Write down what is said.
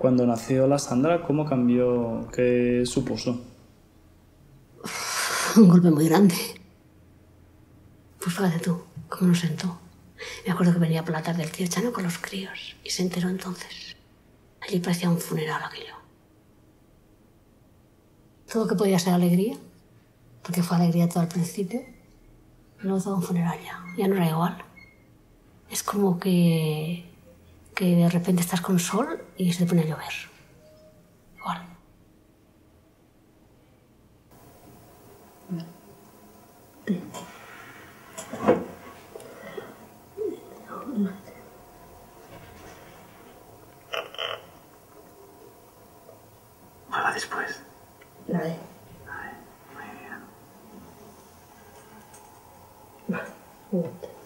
Cuando nació la Sandra, ¿cómo cambió? ¿Qué supuso? Un golpe muy grande. Pues fíjate tú, cómo nos sentó. Me acuerdo que venía por la tarde el tío Chano con los críos y se enteró entonces. Allí parecía un funeral aquello. Todo que podía ser alegría, porque fue alegría todo al principio, y luego todo un funeral ya no era igual. Es como que de repente estás con sol y se te pone a llover. Igual. ¿Cuál va después? La de. Muy bien. Vale, un momento.